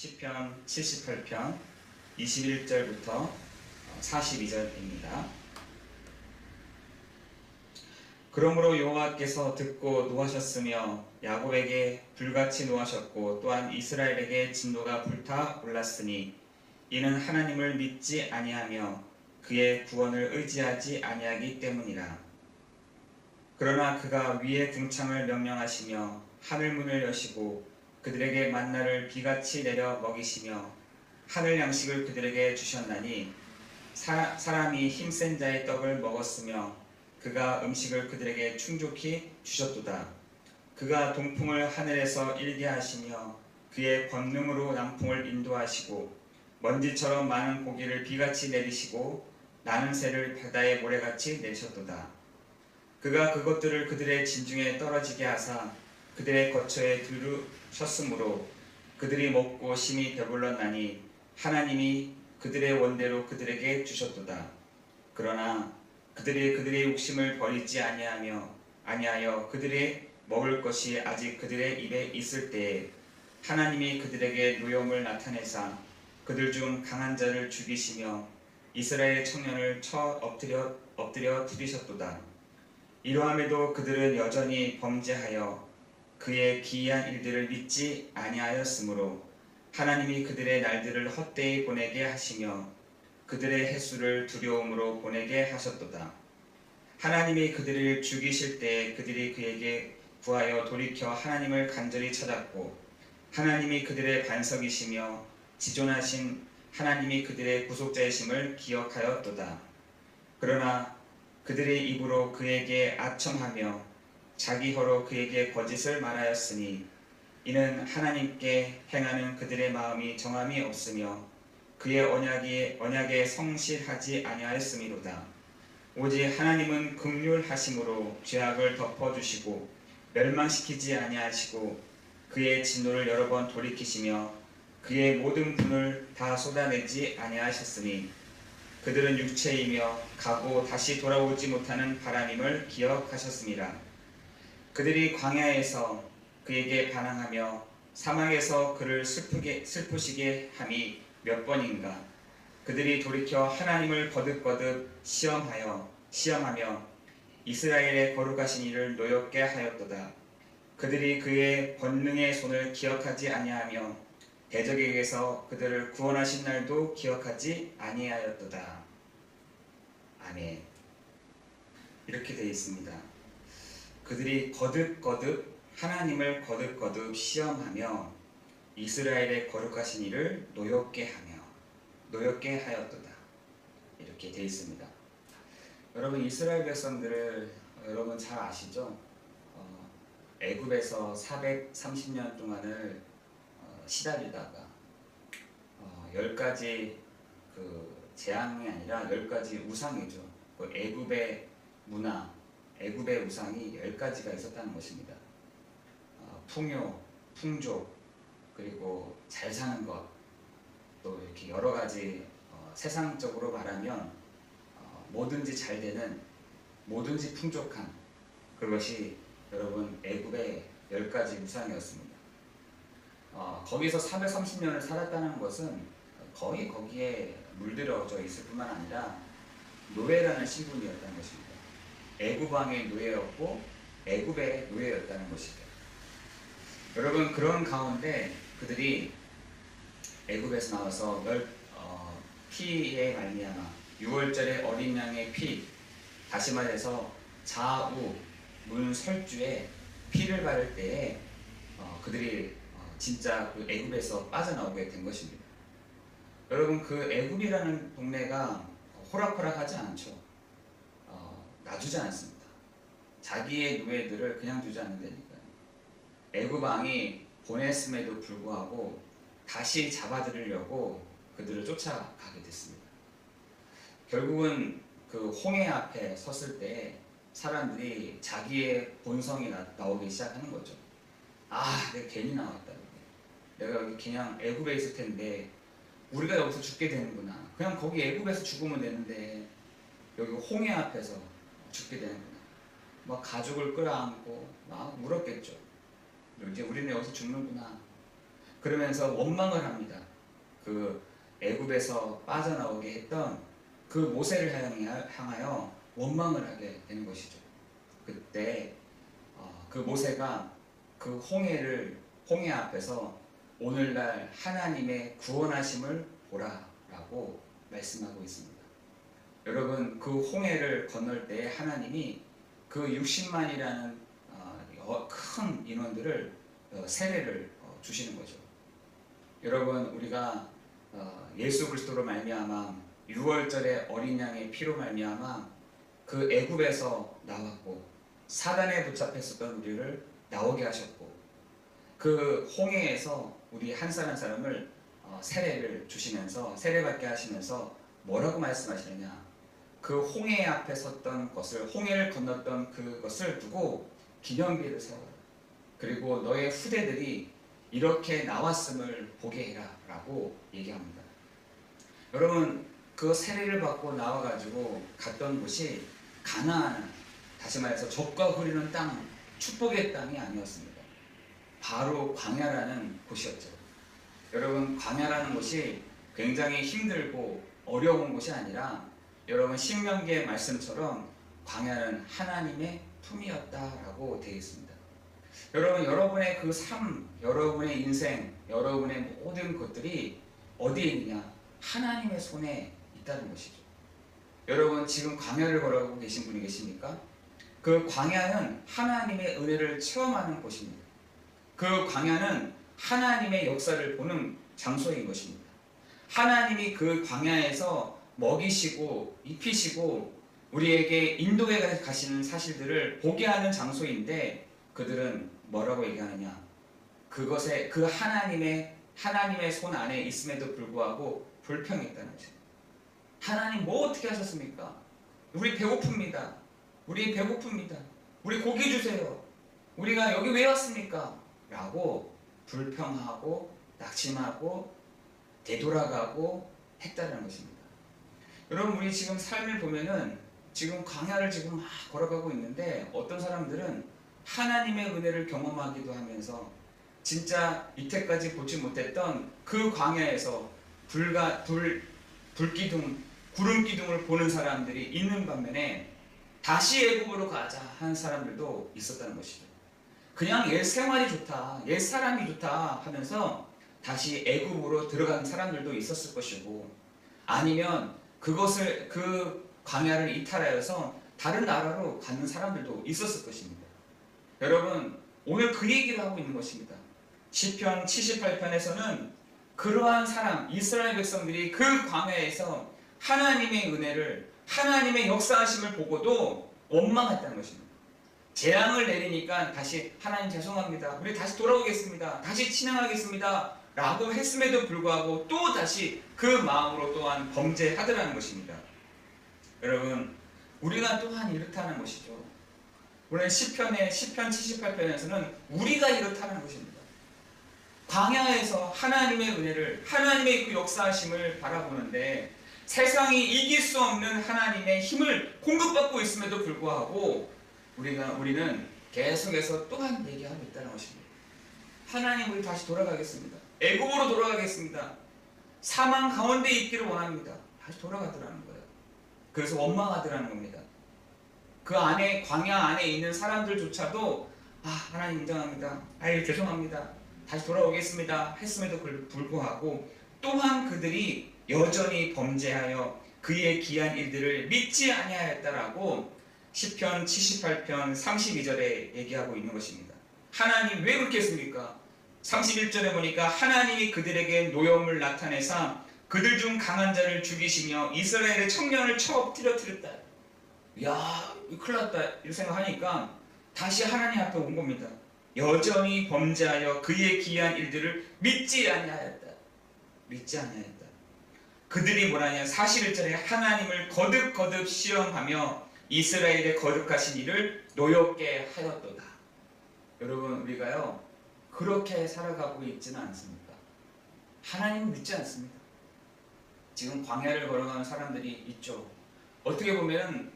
시편 78편 21절부터 42절입니다. 그러므로 여호와께서 듣고 노하셨으며 야곱에게 불같이 노하셨고 또한 이스라엘에게 진노가 불타 올랐으니 이는 하나님을 믿지 아니하며 그의 구원을 의지하지 아니하기 때문이라. 그러나 그가 위의 궁창을 명령하시며 하늘문을 여시고 그들에게 만나를 비같이 내려 먹이시며 하늘 양식을 그들에게 주셨나니 사람이 힘센 자의 떡을 먹었으며 그가 음식을 그들에게 충족히 주셨도다. 그가 동풍을 하늘에서 일게 하시며 그의 권능으로 남풍을 인도하시고 먼지처럼 많은 고기를 비같이 내리시고 나는 새를 바다의 모래같이 내리셨도다. 그가 그것들을 그들의 진중에 떨어지게 하사 그들의 거처에 두르셨으므로 그들이 먹고 심히 배불렀나니 하나님이 그들의 원대로 그들에게 주셨도다. 그러나 그들이 그들의 욕심을 버리지 아니하여 그들의 먹을 것이 아직 그들의 입에 있을 때에 하나님이 그들에게 노염을 나타내사 그들 중 강한 자를 죽이시며 이스라엘 청년을 쳐 엎드려 부리셨도다. 이러함에도 그들은 여전히 범죄하여 그의 기이한 일들을 믿지 아니하였으므로 하나님이 그들의 날들을 헛되이 보내게 하시며 그들의 해수를 두려움으로 보내게 하셨도다. 하나님이 그들을 죽이실 때에 그들이 그에게 구하여 돌이켜 하나님을 간절히 찾았고 하나님이 그들의 반석이시며 지존하신 하나님이 그들의 구속자이심을 기억하였도다. 그러나 그들의 입으로 그에게 아첨하며 자기 혀로 그에게 거짓을 말하였으니 이는 하나님께 행하는 그들의 마음이 정함이 없으며 그의 언약에 성실하지 아니하였음이로다. 오직 하나님은 긍휼하심으로 죄악을 덮어주시고 멸망시키지 아니하시고 그의 진노를 여러 번 돌이키시며 그의 모든 분을 다 쏟아내지 아니하셨으니 그들은 육체이며 가고 다시 돌아오지 못하는 바람임을 기억하셨습니다. 그들이 광야에서 그에게 반항하며 사막에서 그를 슬프시게 함이 몇 번인가. 그들이 돌이켜 하나님을 거듭거듭 시험하며 이스라엘의 거룩하신 이를 노엽게 하였도다. 그들이 그의 권능의 손을 기억하지 아니하며 대적에게서 그들을 구원하신 날도 기억하지 아니하였도다. 아멘. 이렇게 되어 있습니다. 그들이 하나님을 거듭 시험하며 이스라엘의 거룩하신 이를 노엽게 하였도다. 이렇게 되어 있습니다. 여러분, 이스라엘 백성들을 여러분 잘 아시죠? 애굽에서 430년 동안을 시달리다가 10가지 재앙이 아니라 10가지 우상이죠. 애굽의 문화, 애굽의 우상이 10가지가 있었다는 것입니다. 풍요, 풍족, 그리고 잘 사는 것, 또 이렇게 여러 가지 세상적으로 말하면 뭐든지 잘 되는, 뭐든지 풍족한 그것이 여러분 애굽의 10가지 우상이었습니다. 거기서 430년을 살았다는 것은 거의 거기에 물들어져 있을 뿐만 아니라 노예라는 신분이었다는 것입니다. 애굽 왕의 노예였고 애굽의 노예였다는 것이죠. 여러분, 그런 가운데 그들이 애굽에서 나와서 피에 말미암아 6월절에 어린 양의 피, 다시 말해서 좌우 문설주에 피를 바를 때에 그들이 진짜 그 애굽에서 빠져나오게 된 것입니다. 여러분, 그 애굽이라는 동네가 호락호락하지 않죠. 놔주지 않습니다. 자기의 노예들을 그냥 두지 않는다니까요. 애굽 왕이 보냈음에도 불구하고 다시 잡아들이려고 그들을 쫓아가게 됐습니다. 결국은 그 홍해 앞에 섰을 때 사람들이 자기의 본성이 나오기 시작하는 거죠. 내가 괜히 나왔다. 내가 여기 그냥 애굽에 있을 텐데 우리가 여기서 죽게 되는구나. 그냥 거기 애굽에서 죽으면 되는데 여기 홍해 앞에서 죽게 되는구나. 막 가족을 끌어안고 막 울었겠죠. 이제 우리는 여기서 죽는구나. 그러면서 원망을 합니다. 그 애굽에서 빠져나오게 했던 그 모세를 향하여 원망을 하게 되는 것이죠. 그때 그 모세가 그 홍해 앞에서 오늘날 하나님의 구원하심을 보라라고 말씀하고 있습니다. 여러분, 그 홍해를 건널 때 하나님이 그 60만이라는 큰 인원들을 세례를 주시는 거죠. 여러분, 우리가 예수 그리스도로 말미암아 6월절의 어린 양의 피로 말미암아 그 애굽에서 나왔고 사단에 붙잡혔었던 우리를 나오게 하셨고 그 홍해에서 우리 한 사람 한 사람을 세례를 주시면서 세례받게 하시면서 뭐라고 말씀하시느냐, 그 홍해 앞에 섰던 것을, 홍해를 건넜던 그것을 두고 기념비를 세워라. 그리고 너의 후대들이 이렇게 나왔음을 보게 해라 라고 얘기합니다. 여러분, 그 세례를 받고 나와가지고 갔던 곳이 가나안, 다시 말해서 젖과 흐르는 땅, 축복의 땅이 아니었습니다. 바로 광야라는 곳이었죠. 여러분, 광야라는 곳이 굉장히 힘들고 어려운 곳이 아니라 여러분 신명기의 말씀처럼 광야는 하나님의 품이었다라고 되어 있습니다. 여러분, 여러분의 그 삶, 여러분의 인생, 여러분의 모든 것들이 어디에 있느냐? 하나님의 손에 있다는 것이죠. 여러분, 지금 광야를 걸어가고 계신 분이 계십니까? 그 광야는 하나님의 은혜를 체험하는 곳입니다. 그 광야는 하나님의 역사를 보는 장소인 것입니다. 하나님이 그 광야에서 먹이시고 입히시고 우리에게 인도해 가시는 사실들을 보게 하는 장소인데 그들은 뭐라고 얘기하느냐? 그것에 그 하나님의 손 안에 있음에도 불구하고 불평했다는 거죠. 하나님 뭐 어떻게 하셨습니까? 우리 배고픕니다. 우리 배고픕니다. 우리 고기 주세요. 우리가 여기 왜 왔습니까? 라고 불평하고 낙심하고 되돌아가고 했다는 것입니다. 여러분, 우리 지금 삶을 보면은 지금 광야를 지금 막 걸어가고 있는데 어떤 사람들은 하나님의 은혜를 경험하기도 하면서 진짜 이때까지 보지 못했던 그 광야에서 불기둥, 구름기둥을 보는 사람들이 있는 반면에 다시 애굽으로 가자 하는 사람들도 있었다는 것이죠. 그냥 옛 생활이 좋다, 옛 사람이 좋다 하면서 다시 애굽으로 들어간 사람들도 있었을 것이고, 아니면 그 광야를 이탈하여서 다른 나라로 가는 사람들도 있었을 것입니다. 여러분, 오늘 그 얘기를 하고 있는 것입니다. 시편 78편에서는 그러한 사람, 이스라엘 백성들이 그 광야에서 하나님의 은혜를, 하나님의 역사하심을 보고도 원망했다는 것입니다. 재앙을 내리니까 다시 하나님 죄송합니다, 우리 다시 돌아오겠습니다, 다시 신앙하겠습니다 라고 했음에도 불구하고 또 다시 그 마음으로 또한 범죄하더라는 것입니다. 여러분, 우리가 또한 이렇다는 것이죠. 오늘 시편 78편에서는 우리가 이렇다는 것입니다. 광야에서 하나님의 은혜를, 하나님의 그 역사하심을 바라보는데 세상이 이길 수 없는 하나님의 힘을 공급받고 있음에도 불구하고 우리는 계속해서 또한 얘기하고 있다는 것입니다. 하나님, 우리 다시 돌아가겠습니다. 애굽으로 돌아가겠습니다. 사망 가운데 있기를 원합니다. 다시 돌아가더라는 거예요. 그래서 원망하더라는 겁니다. 그 안에, 광야 안에 있는 사람들조차도 하나님 인정합니다, 죄송합니다, 다시 돌아오겠습니다 했음에도 불구하고 또한 그들이 여전히 범죄하여 그의 기한 일들을 믿지 아니하였다라고 시편 78편 32절에 얘기하고 있는 것입니다. 하나님 왜 그렇게 했습니까? 31절에 보니까 하나님이 그들에게 노염을 나타내사 그들 중 강한 자를 죽이시며 이스라엘의 청년을 쳐 엎드려뜨렸다. 야, 큰일 났다 이렇게 생각하니까 다시 하나님 앞에 온 겁니다. 여전히 범죄하여 그의 기이한 일들을 믿지 아니하였다. 그들이 뭐라냐, 41절에 하나님을 거듭거듭 시험하며 이스라엘의 거룩하신 일을 노엽게 하였도다. 여러분, 우리가요 그렇게 살아가고 있지는 않습니까? 하나님을 믿지 않습니다. 지금 광야를 걸어가는 사람들이 있죠. 어떻게 보면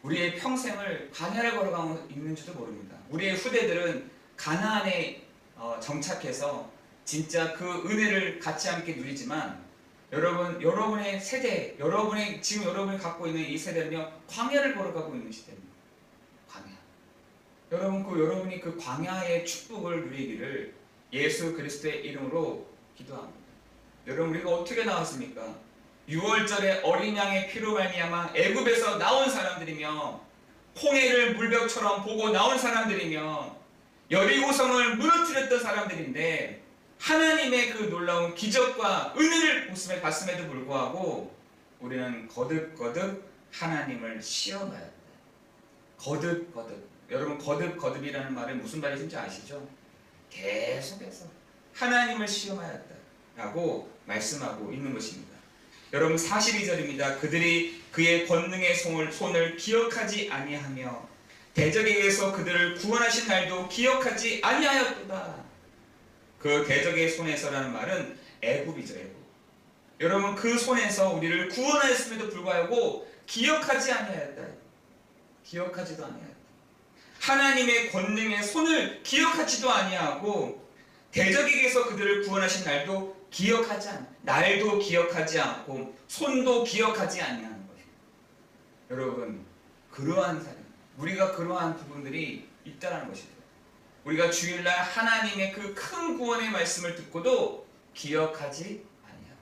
우리의 평생을 광야를 걸어가고 있는지도 모릅니다. 우리의 후대들은 가나안에 정착해서 진짜 그 은혜를 같이 함께 누리지만 여러분의 세대, 지금 여러분이 갖고 있는 이 세대는요, 광야를 걸어가고 있는 시대입니다. 광야. 여러분이 그 광야의 축복을 누리기를 예수 그리스도의 이름으로 기도합니다. 여러분, 우리가 어떻게 나왔습니까? 6월절에 어린 양의 피로 말미암아 애굽에서 나온 사람들이며, 홍해를 물벽처럼 보고 나온 사람들이며, 여리고성을 무너뜨렸던 사람들인데, 하나님의 그 놀라운 기적과 은혜를 봤음에도 불구하고 우리는 거듭거듭 하나님을 시험하였다. 거듭거듭. 여러분, 거듭거듭이라는 말은 무슨 말인지 아시죠? 계속해서 하나님을 시험하였다라고 말씀하고 있는 것입니다. 여러분, 42절입니다. 그들이 그의 권능의 손을 기억하지 아니하며 대적에 의해서 그들을 구원하신 날도 기억하지 아니하였도다. 그 대적의 손에서라는 말은 애굽이죠, 애굽. 여러분, 그 손에서 우리를 구원하였음에도 불구하고 기억하지 아니하였다. 기억하지도 아니하였다. 하나님의 권능의 손을 기억하지도 아니하고 대적에게서 그들을 구원하신 날도 날도 기억하지 않고 손도 기억하지 아니하는 것입니다. 여러분, 그러한 사람, 우리가 그러한 부분들이 있다는 것이죠. 우리가 주일날 하나님의 그 큰 구원의 말씀을 듣고도 기억하지 아니하고,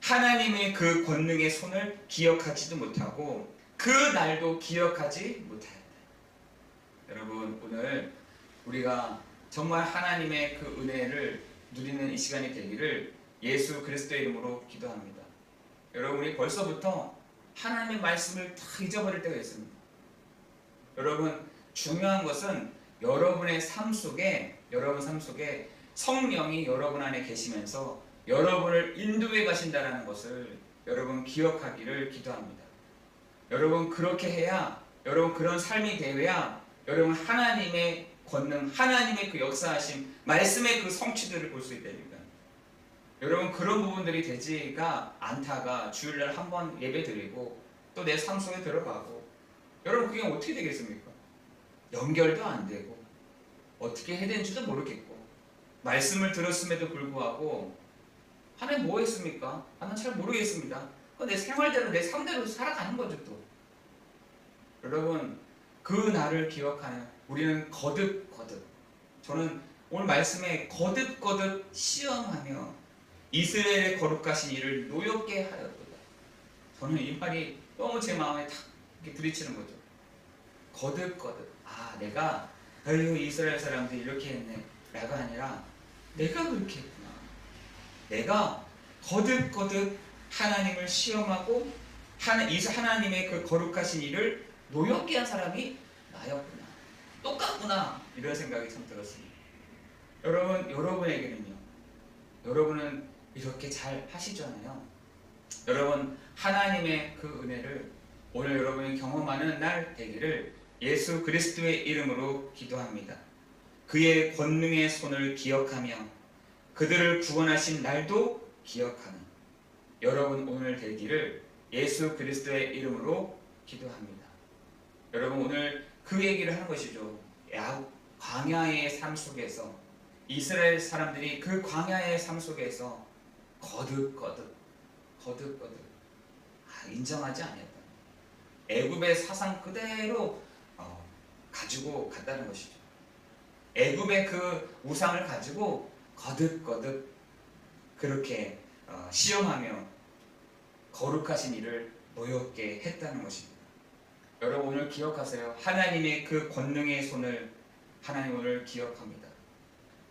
하나님의 그 권능의 손을 기억하지도 못하고 그 날도 기억하지 못하였다. 여러분, 오늘 우리가 정말 하나님의 그 은혜를 누리는 이 시간이 되기를 예수 그리스도의 이름으로 기도합니다. 여러분, 우리 벌써부터 하나님의 말씀을 다 잊어버릴 때가 있습니다. 여러분, 중요한 것은 여러분 삶 속에 성령이 여러분 안에 계시면서 여러분을 인도해 가신다는 것을 여러분 기억하기를 기도합니다. 여러분, 그렇게 해야, 여러분 그런 삶이 되어야 여러분 하나님의 권능, 하나님의 그 역사하심, 말씀의 그 성취들을 볼 수 있다니까. 여러분, 그런 부분들이 되지가 않다가 주일날 한번 예배 드리고 또 내 삶 속에 들어가고, 여러분 그게 어떻게 되겠습니까? 연결도 안 되고 어떻게 해야 되는지도 모르겠고, 말씀을 들었음에도 불구하고 하나님 뭐 했습니까? 나는 잘 모르겠습니다. 내 생활대로, 내 삶대로 살아가는 거죠 또. 여러분, 그 날을 기억하는 우리는 거듭거듭, 저는 오늘 말씀에 거듭거듭 시험하며 이스라엘의 거룩하신 이를 노엽게 하였도다. 저는 이 말이 너무 제 마음에 탁 이렇게 부딪히는 거죠. 거듭거듭. 내가 이스라엘 사람들이 이렇게 했네 라가 아니라 내가 그렇게 했구나. 내가 거듭거듭 하나님을 시험하고 하나님의 그 거룩하신 이를 노엽게 한 사람이 나였구나. 똑같구나. 이런 생각이 참 들었습니다. 여러분에게는요, 여러분은 이렇게 잘 하시잖아요. 여러분, 하나님의 그 은혜를 오늘 여러분이 경험하는 날 되기를 예수 그리스도의 이름으로 기도합니다. 그의 권능의 손을 기억하며 그들을 구원하신 날도 기억하는 여러분 오늘 되기를 예수 그리스도의 이름으로 기도합니다. 여러분, 오늘 그 얘기를 하는 것이죠. 광야의 삶 속에서 이스라엘 사람들이 그 광야의 삶 속에서 거듭거듭 인정하지 않았다. 애굽의 사상 그대로 가지고 갔다는 것이죠. 애굽의 그 우상을 가지고 거듭거듭 그렇게 시험하며 거룩하신 이를 노엽게 했다는 것입니다. 여러분, 오늘 기억하세요. 하나님의 그 권능의 손을 하나님 오늘 기억합니다.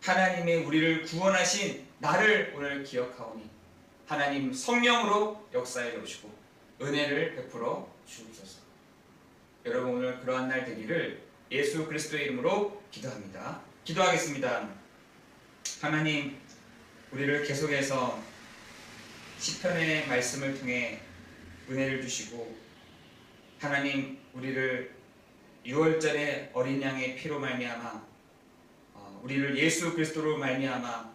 하나님의 우리를 구원하신 나를 오늘 기억하오니 하나님 성령으로 역사해 주시고 은혜를 베풀어 주옵소서. 여러분, 오늘 그러한 날 되기를 예수 그리스도의 이름으로 기도합니다. 기도하겠습니다. 하나님, 우리를 계속해서 시편의 말씀을 통해 은혜를 주시고, 하나님 우리를 6월절에 어린 양의 피로 말미암아 우리를 예수 그리스도로 말미암아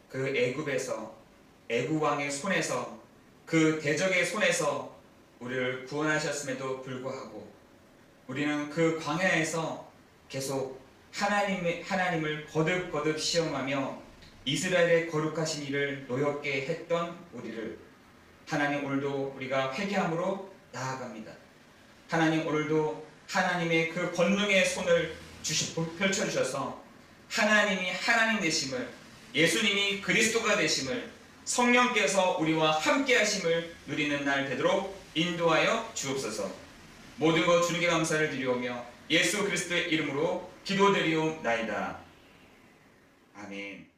그 애굽 왕의 손에서, 그 대적의 손에서 우리를 구원하셨음에도 불구하고 우리는 그 광야에서 계속 하나님을 거듭 시험하며 이스라엘의 거룩하신 이를 노엽게 했던 우리를 하나님 오늘도 우리가 회개함으로 나아갑니다. 하나님 오늘도 하나님의 그 권능의 손을 펼쳐주셔서 하나님이 하나님 되심을, 예수님이 그리스도가 되심을, 성령께서 우리와 함께 하심을 누리는 날 되도록 인도하여 주옵소서. 모든 것 주님께 감사를 드리오며 예수 그리스도의 이름으로 기도드리옵나이다. 아멘.